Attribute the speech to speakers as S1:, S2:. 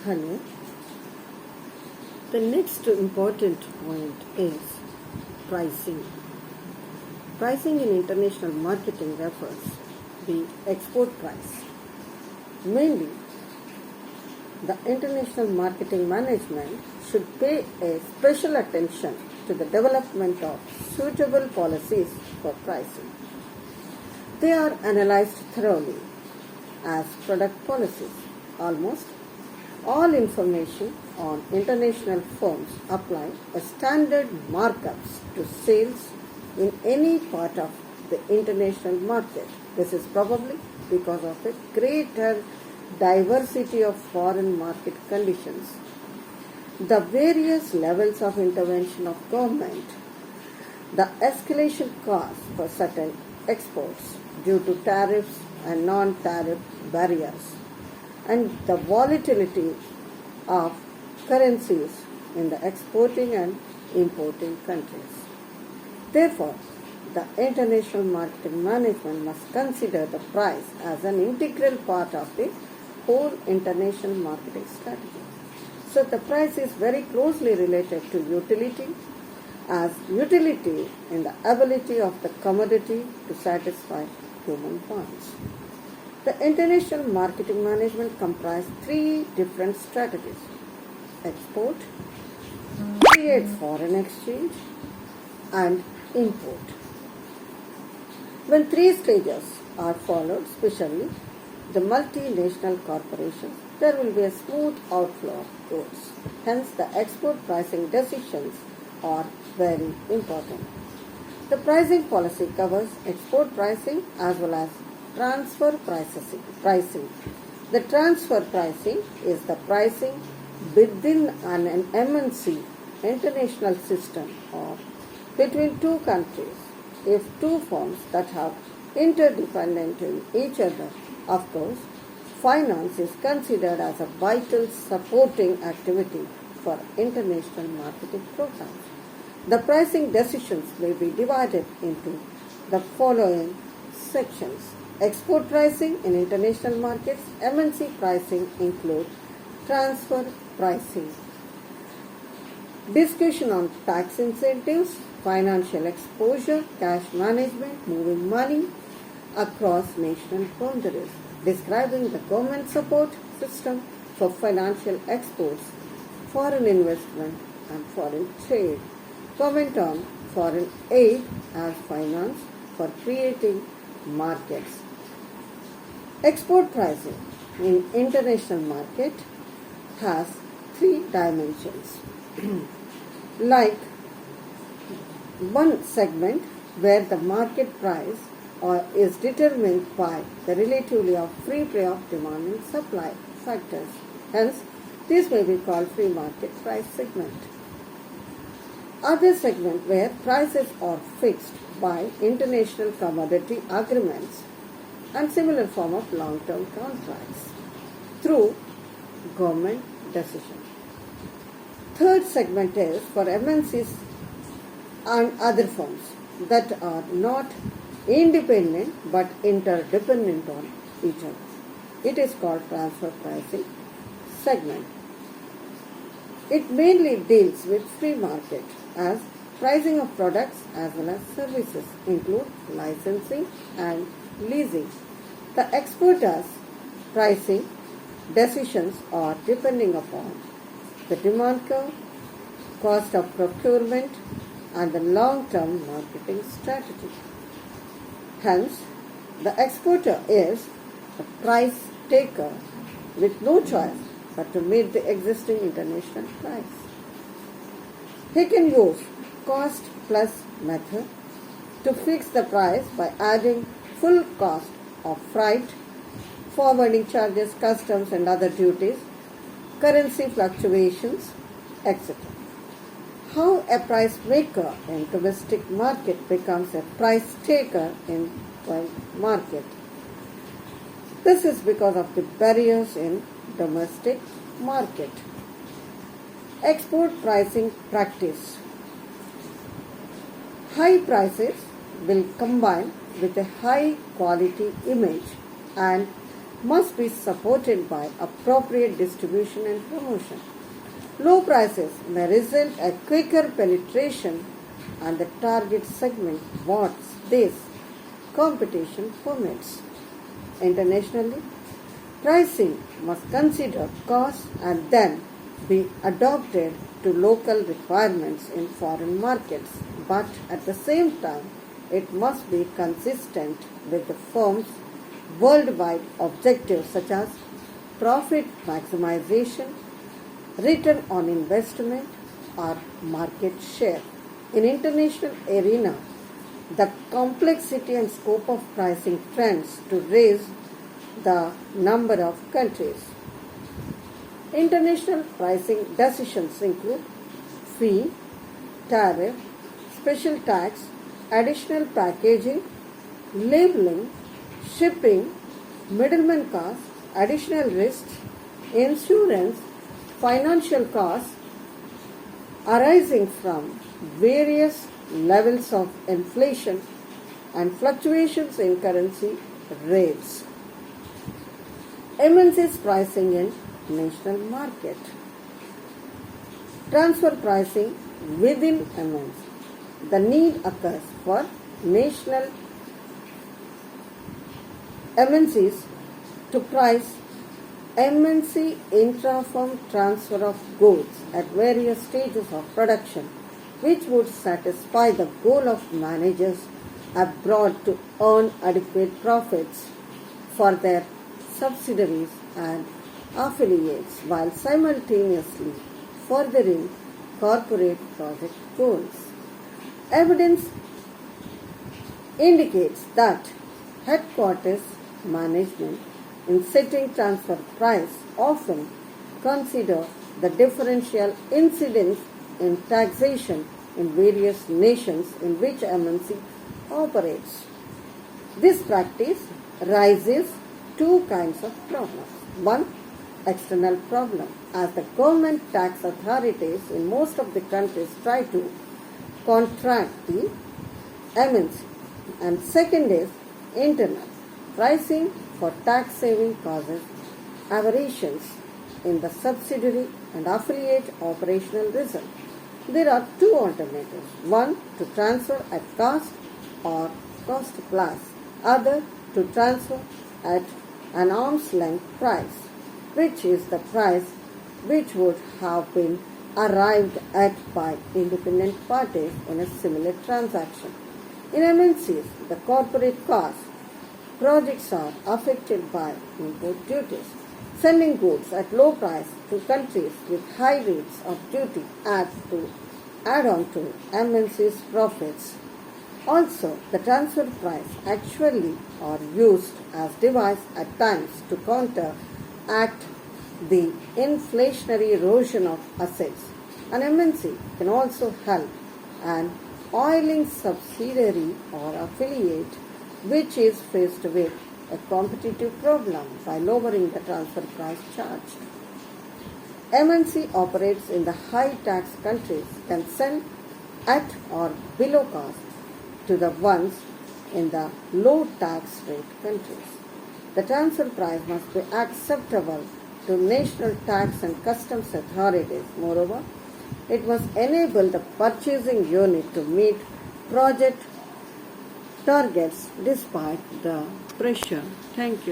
S1: Hello. The next important point is pricing. Pricing in international marketing refers the export price. Mainly, the international marketing management should pay a special attention to the development of suitable policies for pricing. They are analyzed thoroughly as product policies. Almost all information on international firms apply a standard markups to sales in any part of the international market. This is probably because of a greater diversity of foreign market conditions. The various levels of intervention of government, the escalation costs for certain exports due to tariffs and non-tariff barriers, and the volatility of currencies in the exporting and importing countries. Therefore, the international marketing management must consider the price as an integral part of the whole international marketing strategy. So the price is very closely related to utility, as utility in the ability of the commodity to satisfy human wants. The international marketing management comprises three different strategies: export, create foreign exchange, and import. When three stages are followed, especially the multinational corporations, there will be a smooth outflow of goods. Hence, the export pricing decisions are very important. The pricing policy covers export pricing as well as transfer pricing. The transfer pricing is the pricing within an MNC international system or between two countries if two firms that have interdependent in each other. Of course, finance is considered as a vital supporting activity for international marketing programs. The pricing decisions may be divided into the following sections: export pricing in international markets, MNC pricing include transfer pricing, discussion on tax incentives, financial exposure, cash management, moving money across national boundaries, describing the government support system for financial exports, foreign investment and foreign trade, comment on foreign aid as finance for creating markets. Export pricing in international market has three dimensions. Like one segment where the market price is determined by the relatively of free play of demand and supply factors. Hence, this may be called free market price segment. Other segment where prices are fixed by international commodity agreements and similar form of long-term contracts through government decision. Third segment is for MNCs and other firms that are not independent but interdependent on each other. It is called transfer pricing segment. It mainly deals with free market as pricing of products as well as services include licensing and leasing. The exporters' pricing decisions are depending upon the demand curve, cost of procurement, and the long-term marketing strategy. Hence, the exporter is the price taker with no choice but to meet the existing international price. He can use cost plus method to fix the price by adding full cost of freight, forwarding charges, customs and other duties, currency fluctuations, etc. How a price maker in domestic market becomes a price taker in foreign market. This is because of the barriers in domestic market. Export pricing practice. High prices will combine with a high quality image and must be supported by appropriate distribution and promotion. Low prices may result a quicker penetration and the target segment what this competition permits. Internationally, pricing must consider costs and then be adapted to local requirements in foreign markets, but at the same time, it must be consistent with the firm's worldwide objectives such as profit maximization, return on investment, or market share. In international arena, the complexity and scope of pricing trends to raise the number of countries. International pricing decisions include fee, tariff, special tax, additional packaging, labeling, shipping, middleman costs, additional risks, insurance, financial costs arising from various levels of inflation and fluctuations in currency rates. MNC's pricing in national market. Transfer pricing within MNC. The need occurs for national MNCs to price MNC intra-firm transfer of goods at various stages of production, which would satisfy the goal of managers abroad to earn adequate profits for their subsidiaries and affiliates while simultaneously furthering corporate project goals. Evidence indicates that headquarters management in setting transfer price often consider the differential incidence in taxation in various nations in which MNC operates. This practice raises two kinds of problems. One, external problem, as the government tax authorities in most of the countries try to contract the MNC. And second is internal. Pricing for tax saving causes aberrations in the subsidiary and affiliate operational result. There are two alternatives. One, to transfer at cost or cost plus. Other, to transfer at an arm's length price, which is the price which would have been arrived at by independent parties in a similar transaction. In MNCs, the corporate costs projects are affected by import duties. Selling goods at low price to countries with high rates of duty add on to MNC's profits. Also, the transfer price actually are used as device at times to counteract the inflationary erosion of assets. An MNC can also help an oiling subsidiary or affiliate which is faced with a competitive problem by lowering the transfer price charged. MNC operates in the high tax countries can sell at or below cost to the ones in the low tax rate countries. The transfer price must be acceptable to national tax and customs authorities. Moreover, it must enable the purchasing unit to meet project targets despite the pressure. Thank you.